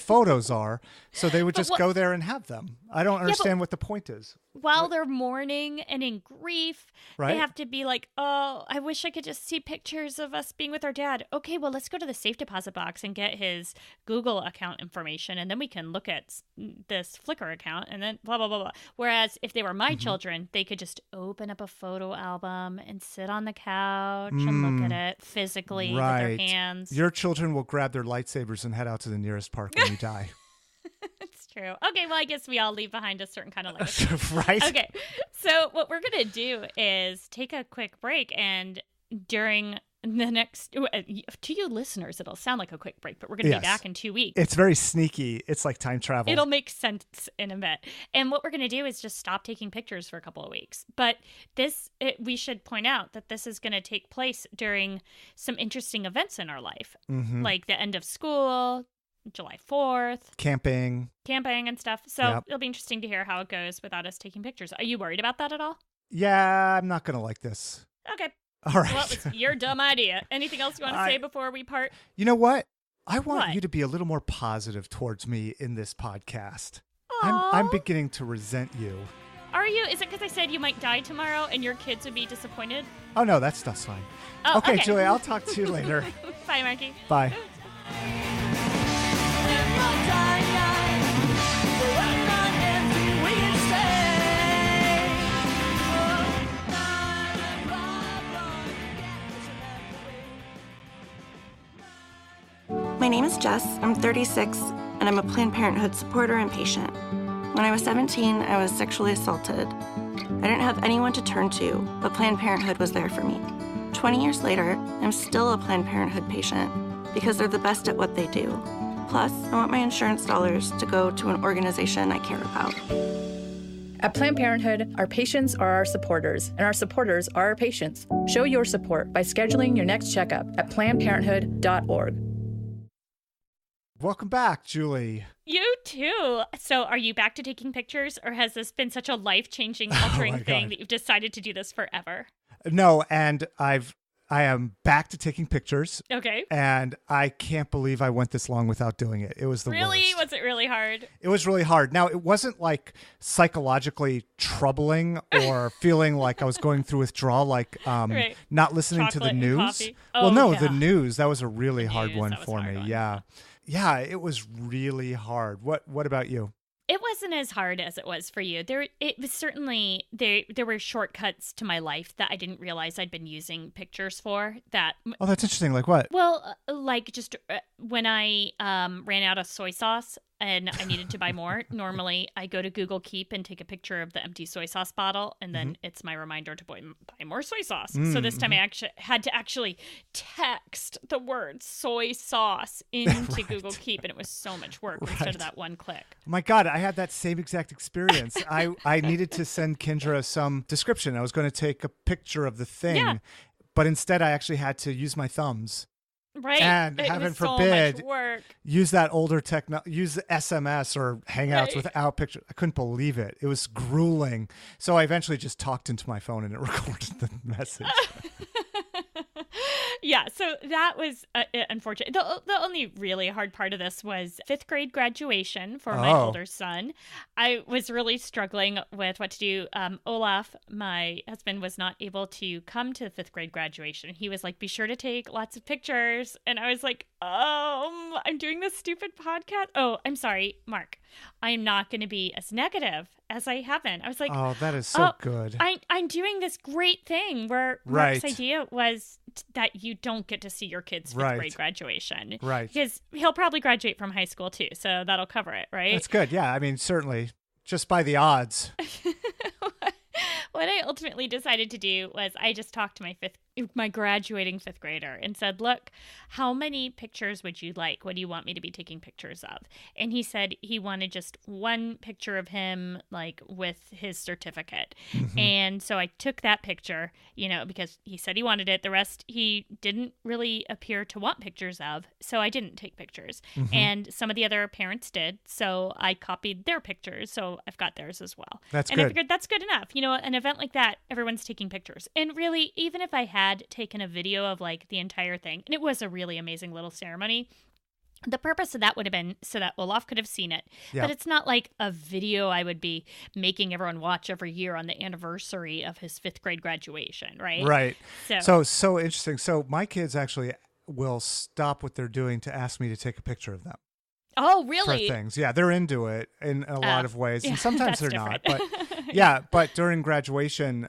[SPEAKER 1] photos are. So they would just go there and have them. I don't understand what the point is.
[SPEAKER 2] While they're mourning and in grief,
[SPEAKER 1] right?
[SPEAKER 2] They have to be like, oh, I wish I could just see pictures of us being with our dad. Okay, well, let's go to the safe deposit box and get his Google account information, and then we can look at this Flickr account, and then blah, blah, blah, blah. Whereas if they were my children, they could just open up a photo album and sit on the couch and look at it physically with their hands.
[SPEAKER 1] Your children will grab their lightsabers and head out to the nearest park when you die.
[SPEAKER 2] It's true. Okay, well, I guess we all leave behind a certain kind of legacy.
[SPEAKER 1] Right?
[SPEAKER 2] Okay, so what we're going to do is take a quick break, and during the next, to you listeners, it'll sound like a quick break, but we're going to be back in 2 weeks.
[SPEAKER 1] It's very sneaky. It's like time travel.
[SPEAKER 2] It'll make sense in a bit. And what we're going to do is just stop taking pictures for a couple of weeks. But we should point out that this is going to take place during some interesting events in our life, like the end of school, July 4th.
[SPEAKER 1] Camping
[SPEAKER 2] and stuff. So it'll be interesting to hear how it goes without us taking pictures. Are you worried about that at all?
[SPEAKER 1] Yeah, I'm not going to like this.
[SPEAKER 2] Okay.
[SPEAKER 1] All right.
[SPEAKER 2] Well, it's your dumb idea. Anything else you want to say before we part?
[SPEAKER 1] You know what? I want you to be a little more positive towards me in this podcast. I'm beginning to resent you.
[SPEAKER 2] Are you? Is it because I said you might die tomorrow and your kids would be disappointed?
[SPEAKER 1] Oh, no, that stuff's fine.
[SPEAKER 2] Oh,
[SPEAKER 1] okay, Julie, I'll talk to you later.
[SPEAKER 2] Bye, Marky.
[SPEAKER 1] Bye.
[SPEAKER 3] My name is Jess, I'm 36, and I'm a Planned Parenthood supporter and patient. When I was 17, I was sexually assaulted. I didn't have anyone to turn to, but Planned Parenthood was there for me. 20 years later, I'm still a Planned Parenthood patient because they're the best at what they do. Plus, I want my insurance dollars to go to an organization I care about.
[SPEAKER 4] At Planned Parenthood, our patients are our supporters, and our supporters are our patients. Show your support by scheduling your next checkup at PlannedParenthood.org.
[SPEAKER 1] Welcome back, Julie.
[SPEAKER 2] You too. So are you back to taking pictures, or has this been such a life-changing, altering thing that you've decided to do this forever?
[SPEAKER 1] No, and I've I am back to taking pictures.
[SPEAKER 2] Okay.
[SPEAKER 1] And I can't believe I went this long without doing it. It was the
[SPEAKER 2] Really?
[SPEAKER 1] worst.
[SPEAKER 2] Was it really hard?
[SPEAKER 1] It was really hard. Now, it wasn't like psychologically troubling or feeling like I was going through withdrawal, like
[SPEAKER 2] Right.
[SPEAKER 1] not listening to the
[SPEAKER 2] Chocolate and
[SPEAKER 1] news.
[SPEAKER 2] coffee.
[SPEAKER 1] Well,
[SPEAKER 2] Oh,
[SPEAKER 1] no,
[SPEAKER 2] yeah.
[SPEAKER 1] the news. That was a really
[SPEAKER 2] The
[SPEAKER 1] hard
[SPEAKER 2] news,
[SPEAKER 1] one
[SPEAKER 2] that was
[SPEAKER 1] for
[SPEAKER 2] a hard
[SPEAKER 1] me.
[SPEAKER 2] one.
[SPEAKER 1] Yeah. Yeah, it was really hard. What about you?
[SPEAKER 2] It wasn't as hard as it was for you. It was certainly there were shortcuts to my life that I didn't realize I'd been using pictures for. That
[SPEAKER 1] Oh, that's interesting. Like what?
[SPEAKER 2] well, like just when I ran out of soy sauce and I needed to buy more. Normally, I go to Google Keep and take a picture of the empty soy sauce bottle, and then it's my reminder to buy more soy sauce. So this time I actually had to text the word soy sauce into
[SPEAKER 1] Right.
[SPEAKER 2] Google Keep, and it was so much work instead
[SPEAKER 1] Right.
[SPEAKER 2] of that one click.
[SPEAKER 1] Oh my God, I had that same exact experience. I needed to send Kendra some description. I was going to take a picture of the thing,
[SPEAKER 2] Yeah.
[SPEAKER 1] but instead I actually had to use my thumbs.
[SPEAKER 2] Right.
[SPEAKER 1] And
[SPEAKER 2] it
[SPEAKER 1] heaven
[SPEAKER 2] was so
[SPEAKER 1] forbid,
[SPEAKER 2] much work.
[SPEAKER 1] use that older use SMS or Hangouts
[SPEAKER 2] Right.
[SPEAKER 1] without pictures. I couldn't believe it. It was grueling. So I eventually just talked into my phone and it recorded the message.
[SPEAKER 2] Yeah, so that was unfortunate. The only really hard part of this was fifth grade graduation for my
[SPEAKER 1] Oh.
[SPEAKER 2] older son. I was really struggling with what to do. Olaf, my husband, was not able to come to the fifth grade graduation. He was like, be sure to take lots of pictures. And I was like, I'm doing this stupid podcast. Oh, I'm sorry, Mark. I'm not going to be as negative as I have been. I was like,
[SPEAKER 1] Oh, that is so good.
[SPEAKER 2] I'm doing this great thing where
[SPEAKER 1] Right.
[SPEAKER 2] Mark's idea was that you don't get to see your kid's fifth
[SPEAKER 1] Right.
[SPEAKER 2] grade graduation.
[SPEAKER 1] Right.
[SPEAKER 2] Because he'll probably graduate from high school too, so that'll cover it, right?
[SPEAKER 1] That's good. Yeah, I mean, certainly. Just by the odds.
[SPEAKER 2] What I ultimately decided to do was I just talked to my graduating fifth grader and said, look, how many pictures would you like? What do you want me to be taking pictures of? And he said he wanted just one picture of him, like with his certificate. And so I took that picture, because he said he wanted it. The rest he didn't really appear to want pictures of. So I didn't take pictures. And some of the other parents did. So I copied their pictures. So I've got theirs as well.
[SPEAKER 1] That's
[SPEAKER 2] And I
[SPEAKER 1] good.
[SPEAKER 2] figured that's good enough. An event like that, everyone's taking pictures. And really, even if I had taken a video of like the entire thing, and it was a really amazing little ceremony, the purpose of that would have been so that Olaf could have seen it.
[SPEAKER 1] Yeah.
[SPEAKER 2] But it's not like a video I would be making everyone watch every year on the anniversary of his fifth grade graduation, right?
[SPEAKER 1] Right.
[SPEAKER 2] So
[SPEAKER 1] So interesting. So my kids actually will stop what they're doing to ask me to take a picture of them.
[SPEAKER 2] oh,
[SPEAKER 1] For
[SPEAKER 2] really?
[SPEAKER 1] things. Yeah, they're into it in a lot of ways.
[SPEAKER 2] yeah,
[SPEAKER 1] And sometimes
[SPEAKER 2] that's
[SPEAKER 1] they're not.
[SPEAKER 2] different.
[SPEAKER 1] But yeah, but during graduation,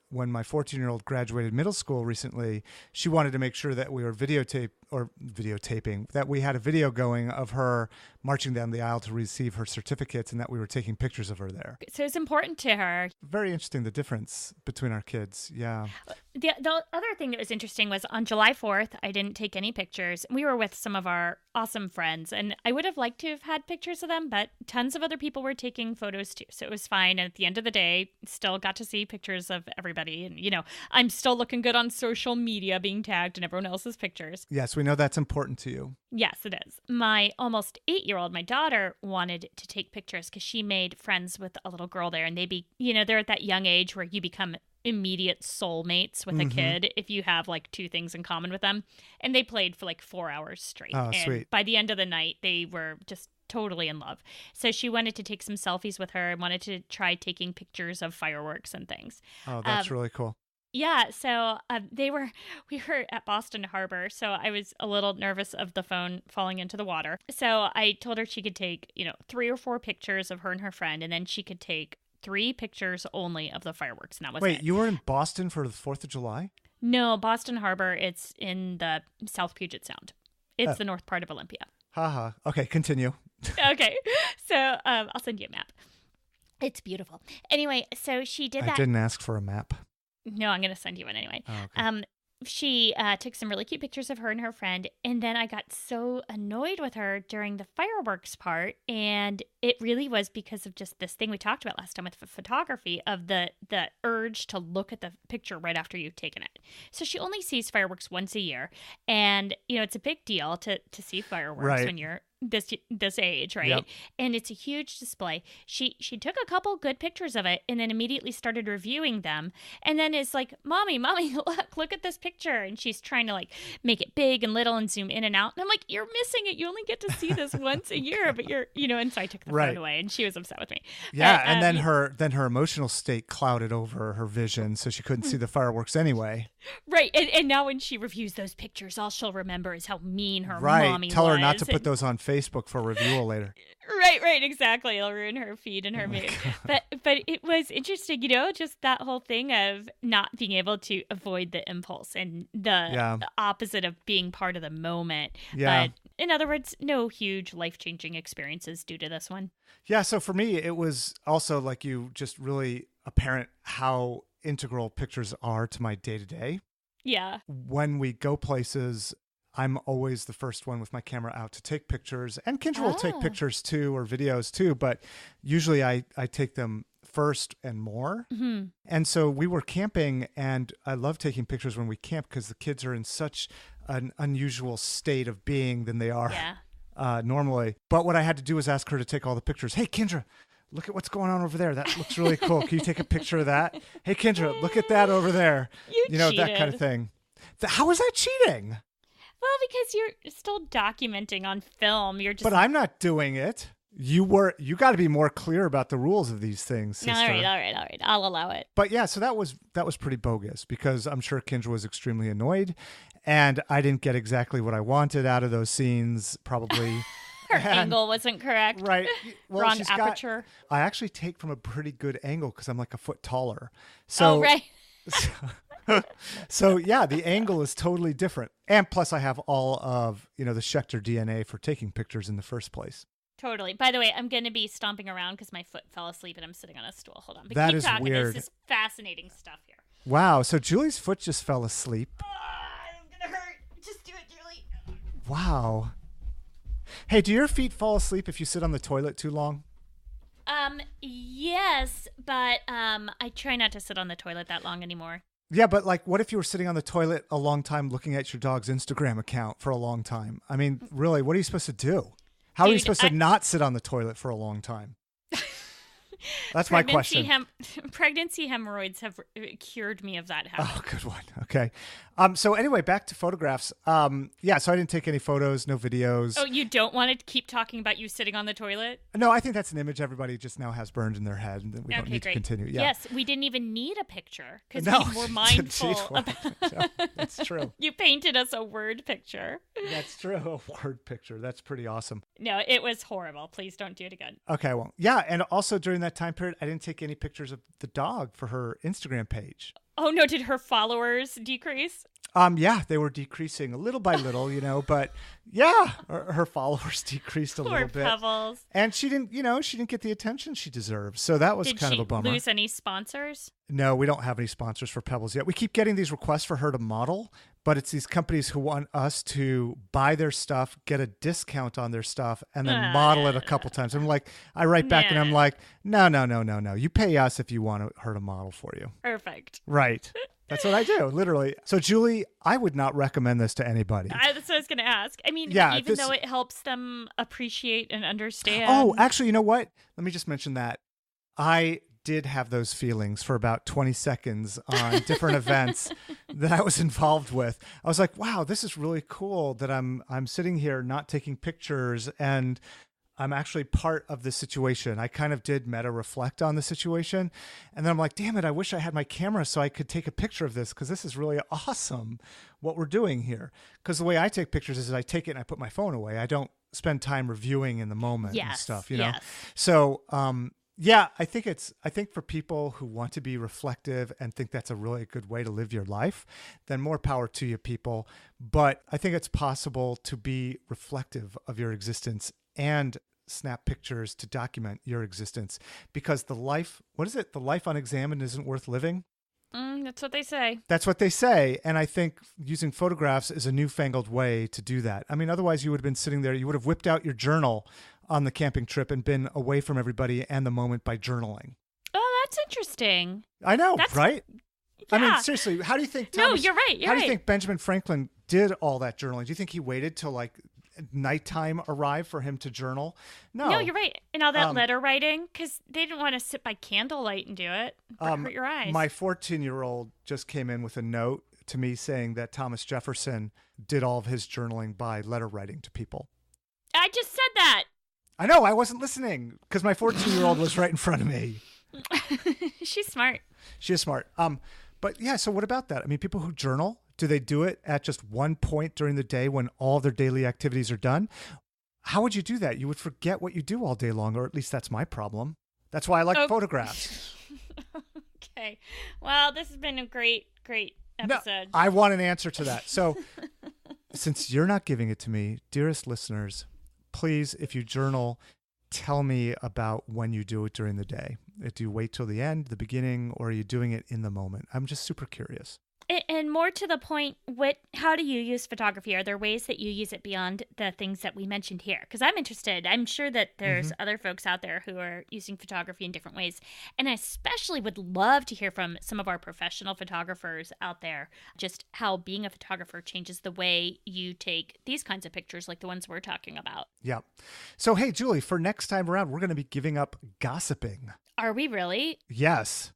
[SPEAKER 1] when my 14-year-old graduated middle school recently, she wanted to make sure that we were videotaping, that we had a video going of her marching down the aisle to receive her certificates and that we were taking pictures of her there.
[SPEAKER 2] So it's important to her.
[SPEAKER 1] Very interesting, the difference between our kids. Yeah.
[SPEAKER 2] The other thing that was interesting was on July 4th, I didn't take any pictures. We were with some of our awesome friends, and I would have liked to have had pictures of them, but tons of other people were taking photos too, so it was fine. And at the end of the day, still got to see pictures of everybody. And, I'm still looking good on social media being tagged in everyone else's pictures.
[SPEAKER 1] Yes, we know that's important to you.
[SPEAKER 2] Yes, it is. My almost 8-year-old, my daughter, wanted to take pictures because she made friends with a little girl there, and they're at that young age where you become immediate soulmates with a kid if you have like two things in common with them. And they played for like 4 hours straight.
[SPEAKER 1] Oh,
[SPEAKER 2] and
[SPEAKER 1] sweet.
[SPEAKER 2] by the end of the night, they were just totally in love. So she wanted to take some selfies with her and wanted to try taking pictures of fireworks and things.
[SPEAKER 1] Oh, that's really cool.
[SPEAKER 2] Yeah, so we were at Boston Harbor, so I was a little nervous of the phone falling into the water. So I told her she could take, 3 or 4 pictures of her and her friend, and then she could take 3 pictures only of the fireworks, and that was
[SPEAKER 1] Wait,
[SPEAKER 2] it.
[SPEAKER 1] you were in Boston for the 4th of July?
[SPEAKER 2] No, Boston Harbor, it's in the South Puget Sound. It's the north part of Olympia.
[SPEAKER 1] Haha. Okay, continue.
[SPEAKER 2] Okay, so I'll send you a map. It's beautiful. Anyway, so she did that.
[SPEAKER 1] I didn't ask for a map.
[SPEAKER 2] No, I'm going to send you one anyway.
[SPEAKER 1] Oh, okay.
[SPEAKER 2] She took some really cute pictures of her and her friend, and then I got so annoyed with her during the fireworks part, and it really was because of just this thing we talked about last time with photography of the urge to look at the picture right after you've taken it. So she only sees fireworks once a year. And, it's a big deal to see fireworks when you're this age, right? Yep. And it's a huge display. She took a couple good pictures of it and then immediately started reviewing them, and then is like, mommy, look at this picture. And she's trying to like make it big and little and zoom in and out, and I'm like, you're missing it. You only get to see this once a year, but you're and so I took the phone away, and she was upset with me.
[SPEAKER 1] Yeah. But, and then her emotional state clouded over her vision, so she couldn't see the fireworks anyway.
[SPEAKER 2] Right. And now when she reviews those pictures, all she'll remember is how mean her mommy was.
[SPEAKER 1] Tell her not to put those on Facebook for review later.
[SPEAKER 2] Right, exactly. It'll ruin her feed and her mood. But it was interesting, just that whole thing of not being able to avoid the impulse and the opposite of being part of the moment.
[SPEAKER 1] Yeah.
[SPEAKER 2] But in other words, no huge life-changing experiences due to this one.
[SPEAKER 1] Yeah, so for me, it was also like you just really apparent how integral pictures are to my day-to-day.
[SPEAKER 2] Yeah.
[SPEAKER 1] When we go places, I'm always the first one with my camera out to take pictures, and Kendra will take pictures too, or videos too, but usually I take them first and more.
[SPEAKER 2] Mm-hmm.
[SPEAKER 1] And so we were camping, and I love taking pictures when we camp because the kids are in such an unusual state of being than they are normally. But what I had to do was ask her to take all the pictures. Hey, Kendra, look at what's going on over there. That looks really cool. Can you take a picture of that? Hey, Kendra, look at that over there.
[SPEAKER 2] You cheated.
[SPEAKER 1] That kind of thing. How is that cheating?
[SPEAKER 2] Well, because you're still documenting on film. You're just.
[SPEAKER 1] But I'm not doing it. You got to be more clear about the rules of these things, sister.
[SPEAKER 2] All right. I'll allow it.
[SPEAKER 1] But yeah, so that was pretty bogus because I'm sure Kendra was extremely annoyed, and I didn't get exactly what I wanted out of those scenes, probably.
[SPEAKER 2] Her angle wasn't correct.
[SPEAKER 1] Right. Well,
[SPEAKER 2] wrong aperture.
[SPEAKER 1] I actually take from a pretty good angle because I'm like a foot taller. So,
[SPEAKER 2] right.
[SPEAKER 1] So yeah, the angle is totally different. And plus I have all of, the Schechter DNA for taking pictures in the first place.
[SPEAKER 2] Totally. By the way, I'm going to be stomping around because my foot fell asleep and I'm sitting on a stool. Hold on. But
[SPEAKER 1] that
[SPEAKER 2] keep
[SPEAKER 1] is
[SPEAKER 2] talking.
[SPEAKER 1] weird.
[SPEAKER 2] This is fascinating stuff here.
[SPEAKER 1] Wow. So Julie's foot just fell asleep.
[SPEAKER 2] I'm going to hurt. Just do it, Julie.
[SPEAKER 1] Wow. Hey, do your feet fall asleep if you sit on the toilet too long?
[SPEAKER 2] Yes, but I try not to sit on the toilet that long anymore.
[SPEAKER 1] Yeah, but like, what if you were sitting on the toilet a long time looking at your dog's Instagram account for a long time? I mean, really, what are you supposed to do? How are you supposed to not sit on the toilet for a long time? That's my question.
[SPEAKER 2] Pregnancy hemorrhoids have cured me of that habit.
[SPEAKER 1] Oh, good one. Okay. So anyway, back to photographs. Yeah, so I didn't take any photos, no videos.
[SPEAKER 2] Oh, you don't want to keep talking about you sitting on the toilet?
[SPEAKER 1] No, I think that's an image everybody just now has burned in their head, and we don't need to continue. Yeah.
[SPEAKER 2] Yes, we didn't even need a picture because we were mindful about.
[SPEAKER 1] No, that's true.
[SPEAKER 2] You painted us a word picture.
[SPEAKER 1] That's true. A word picture. That's pretty awesome.
[SPEAKER 2] No, it was horrible. Please don't do it again.
[SPEAKER 1] Okay, well, yeah, and also during that time period, I didn't take any pictures of the dog for her Instagram page.
[SPEAKER 2] Oh no, did her followers decrease?
[SPEAKER 1] Yeah, they were decreasing a little by little, but yeah, her followers decreased a little bit.
[SPEAKER 2] Pebbles.
[SPEAKER 1] And she didn't get the attention she deserved. So that was kind of a bummer.
[SPEAKER 2] Did she lose any sponsors?
[SPEAKER 1] No, we don't have any sponsors for Pebbles yet. We keep getting these requests for her to model, but it's these companies who want us to buy their stuff, get a discount on their stuff, and then model it a couple times. I'm like, I write back and I'm like, no. You pay us if you want her to model for you.
[SPEAKER 2] Perfect.
[SPEAKER 1] Right. That's what I do, literally. So, Julie, I would not recommend this to anybody.
[SPEAKER 2] That's what I was going to ask. I mean, even though it helps them appreciate and understand.
[SPEAKER 1] Oh, actually, you know what? Let me just mention that. I did have those feelings for about 20 seconds on different events that I was involved with. I was like, wow, this is really cool that I'm sitting here not taking pictures and I'm actually part of the situation. I kind of did meta reflect on the situation. And then I'm like, damn it, I wish I had my camera so I could take a picture of this because this is really awesome what we're doing here. Because the way I take pictures is I take it and I put my phone away. I don't spend time reviewing in the moment and stuff, you know? So, yeah, I think for people who want to be reflective and think that's a really good way to live your life, then more power to you people. But I think it's possible to be reflective of your existence and snap pictures to document your existence because the life unexamined isn't worth living.
[SPEAKER 2] That's what they say.
[SPEAKER 1] That's what they say. And I think using photographs is a newfangled way to do that. I mean, otherwise you would have been sitting there, you would have whipped out your journal on the camping trip and been away from everybody and the moment by journaling.
[SPEAKER 2] Oh, that's interesting.
[SPEAKER 1] I know, right?
[SPEAKER 2] Yeah.
[SPEAKER 1] I mean, seriously, how do you think
[SPEAKER 2] No, you're right.
[SPEAKER 1] How do you think Benjamin Franklin did all that journaling? Do you think he waited till like nighttime arrived for him to journal? No,
[SPEAKER 2] you're right. And all that letter writing, because they didn't want to sit by candlelight and do it. Hurt your eyes.
[SPEAKER 1] My 14-year-old just came in with a note to me saying that Thomas Jefferson did all of his journaling by letter writing to people.
[SPEAKER 2] I just said that.
[SPEAKER 1] I know, I wasn't listening because my 14-year-old was right in front of me.
[SPEAKER 2] She's smart.
[SPEAKER 1] She is smart. But yeah, so what about that? I mean, people who journal, do they do it at just one point during the day when all their daily activities are done? How would you do that? You would forget what you do all day long, or at least that's my problem. That's why I like photographs.
[SPEAKER 2] Okay. Well, this has been a great episode.
[SPEAKER 1] No, I want an answer to that. So since you're not giving it to me, dearest listeners, please, if you journal, tell me about when you do it during the day. Do you wait till the end, the beginning, or are you doing it in the moment? I'm just super curious.
[SPEAKER 2] And more to the point, how do you use photography? Are there ways that you use it beyond the things that we mentioned here? Because I'm interested. I'm sure that there's other folks out there who are using photography in different ways. And I especially would love to hear from some of our professional photographers out there, just how being a photographer changes the way you take these kinds of pictures like the ones we're talking about.
[SPEAKER 1] Yeah. So, hey, Julie, for next time around, we're going to be giving up gossiping.
[SPEAKER 2] Are we really?
[SPEAKER 1] Yes.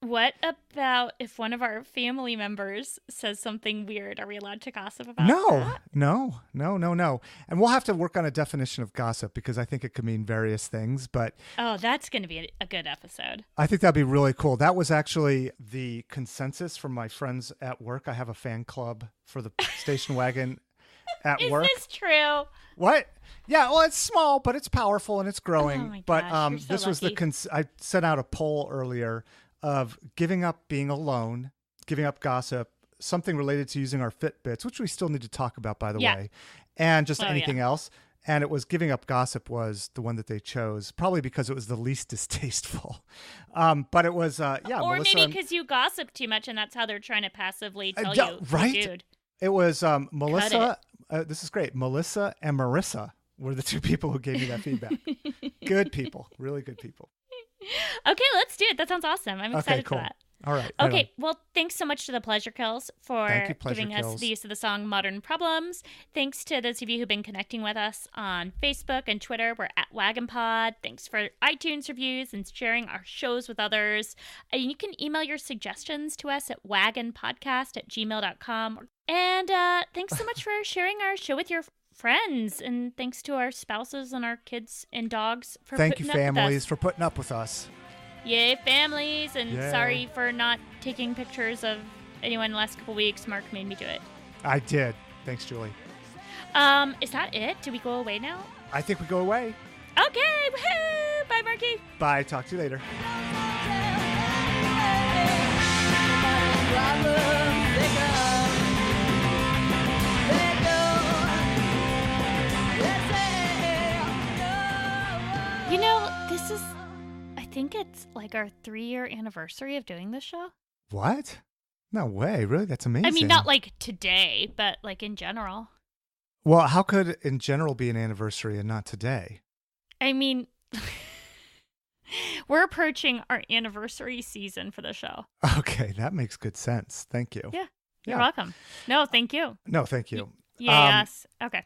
[SPEAKER 2] What about if one of our family members says something weird? Are we allowed to gossip about that?
[SPEAKER 1] No. And we'll have to work on a definition of gossip because I think it could mean various things. But
[SPEAKER 2] that's going to be a good episode.
[SPEAKER 1] I think that'd be really cool. That was actually the consensus from my friends at work. I have a fan club for the station wagon at work.
[SPEAKER 2] Is this true?
[SPEAKER 1] What? Yeah, well, it's small, but it's powerful and it's growing.
[SPEAKER 2] Oh my
[SPEAKER 1] but
[SPEAKER 2] gosh, you're so
[SPEAKER 1] this was
[SPEAKER 2] lucky.
[SPEAKER 1] I sent out a poll earlier of giving up being alone, giving up gossip, something related to using our Fitbits, which we still need to talk about, by the way, and just anything else. And it was giving up gossip was the one that they chose, probably because it was the least distasteful. But it was,
[SPEAKER 2] or
[SPEAKER 1] Melissa,
[SPEAKER 2] maybe because you gossip too much and that's how they're trying to passively tell you,
[SPEAKER 1] right?
[SPEAKER 2] Dude.
[SPEAKER 1] It was Melissa. This is great. Melissa and Marissa were the two people who gave me that feedback. Good people, really good people.
[SPEAKER 2] Okay, let's do it. That sounds awesome. I'm excited
[SPEAKER 1] cool.
[SPEAKER 2] for that.
[SPEAKER 1] All right.
[SPEAKER 2] Okay, well, thanks so much to the Pleasure Kills for
[SPEAKER 1] Pleasure
[SPEAKER 2] giving
[SPEAKER 1] Kills.
[SPEAKER 2] us the use of the song Modern Problems. Thanks to those of you who've been connecting with us on Facebook and Twitter. We're at WagonPod. Thanks for iTunes reviews and sharing our shows with others. And you can email your suggestions to us at wagonpodcast@gmail.com. And thanks so much for sharing our show with your friends, and thanks to our spouses and our kids and dogs for
[SPEAKER 1] Thank you,
[SPEAKER 2] putting up with
[SPEAKER 1] families,
[SPEAKER 2] us.
[SPEAKER 1] for putting up with us.
[SPEAKER 2] Yay, families, and
[SPEAKER 1] Yeah.
[SPEAKER 2] sorry for not taking pictures of anyone the last couple weeks. Mark made me do it.
[SPEAKER 1] I did. Thanks, Julie.
[SPEAKER 2] Is that it? Do we go away now?
[SPEAKER 1] I think we go away.
[SPEAKER 2] Okay, woohoo! Bye, Marky.
[SPEAKER 1] Bye. Talk to you later.
[SPEAKER 2] You know, this is, I think it's like our 3-year anniversary of doing this show.
[SPEAKER 1] What? No way. Really? That's amazing.
[SPEAKER 2] I mean, not like today, but like in general.
[SPEAKER 1] Well, how could in general be an anniversary and not today?
[SPEAKER 2] I mean, we're approaching our anniversary season for the show.
[SPEAKER 1] Okay, that makes good sense. Thank you.
[SPEAKER 2] Yeah, you're welcome. No, thank you.
[SPEAKER 1] No, thank you.
[SPEAKER 2] Yes. Okay.